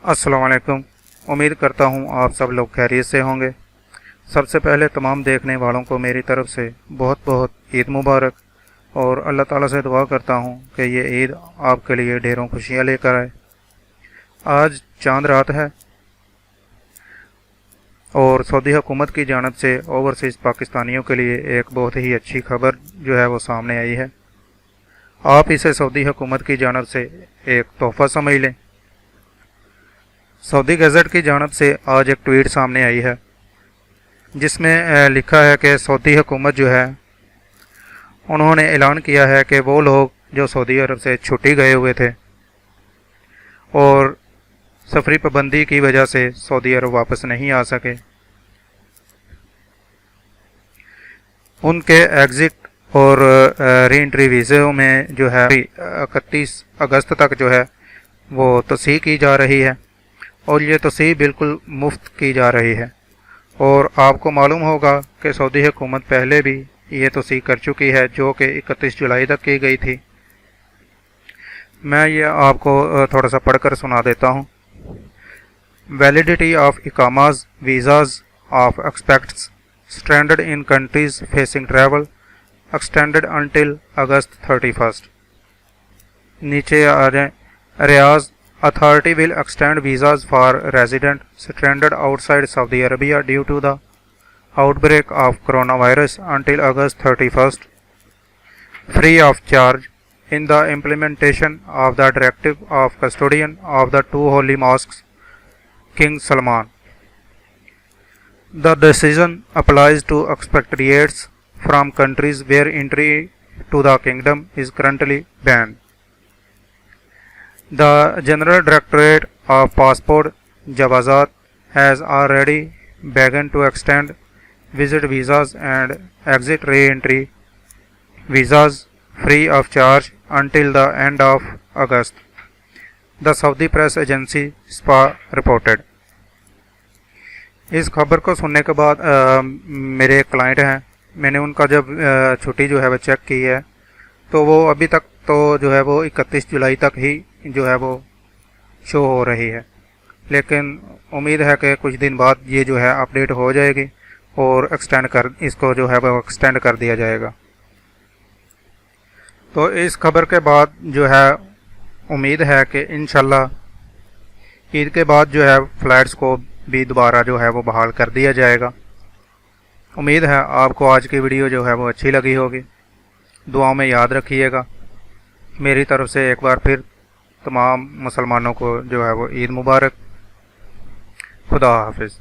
السلام علیکم۔ امید کرتا ہوں آپ سب لوگ خیریت سے ہوں گے۔ سب سے پہلے تمام دیکھنے والوں کو میری طرف سے بہت بہت عید مبارک، اور اللہ تعالیٰ سے دعا کرتا ہوں کہ یہ عید آپ کے لیے ڈھیروں خوشیاں لے کر آئے۔ آج چاند رات ہے اور سعودی حکومت کی جانب سے اوورسیز پاکستانیوں کے لیے ایک بہت ہی اچھی خبر جو ہے وہ سامنے آئی ہے۔ آپ اسے سعودی حکومت کی جانب سے ایک تحفہ سمجھ لیں۔ سعودی گزٹ کی جانب سے آج ایک ٹویٹ سامنے آئی ہے جس میں لکھا ہے کہ سعودی حکومت جو ہے انہوں نے اعلان کیا ہے کہ وہ لوگ جو سعودی عرب سے چھٹی گئے ہوئے تھے اور سفری پابندی کی وجہ سے سعودی عرب واپس نہیں آ سکے، ان کے ایگزٹ اور ری انٹری ویزوں میں جو ہے 31 اگست تک جو ہے وہ توسیع کی جا رہی ہے، اور یہ توسیع بالکل مفت کی جا رہی ہے۔ اور آپ کو معلوم ہوگا کہ سعودی حکومت پہلے بھی یہ توسیع کر چکی ہے جو کہ 31 جولائی تک کی گئی تھی۔ میں یہ آپ کو تھوڑا سا پڑھ کر سنا دیتا ہوں۔ ویلیڈیٹی آف اقاماز visas of expats stranded in countries facing travel extended until August 31st۔ نیچے آ جائیں۔ ریاض Authority will extend visas for residents stranded outside Saudi Arabia due to the outbreak of coronavirus until August 31st, free of charge, in the implementation of the directive of custodian of the two holy mosques, King Salman. The decision applies to expatriates from countries where entry to the kingdom is currently banned. The General Directorate of Passport Jawazat has already begun to extend visit visas and exit re-entry visas free of charge until the end of August, the Saudi press agency SPA reported۔ اس خبر کو سننے کے بعد میرے ایک client ہیں، میں نے ان کا جب چھٹی جو ہے وہ چیک کی ہے تو وہ ابھی تک تو جو ہے وہ 31 جولائی تک ہی جو ہے وہ شو ہو رہی ہے، لیکن امید ہے کہ کچھ دن بعد یہ جو ہے اپڈیٹ ہو جائے گی اور اس کو جو ہے وہ ایکسٹینڈ کر دیا جائے گا۔ تو اس خبر کے بعد جو ہے امید ہے کہ انشاءاللہ عید کے بعد جو ہے فلائٹس کو بھی دوبارہ جو ہے وہ بحال کر دیا جائے گا۔ امید ہے آپ کو آج کی ویڈیو جو ہے وہ اچھی لگی ہوگی۔ دعاؤں میں یاد رکھیے گا۔ میری طرف سے ایک بار پھر تمام مسلمانوں کو جو ہے وہ عید مبارک۔ خدا حافظ۔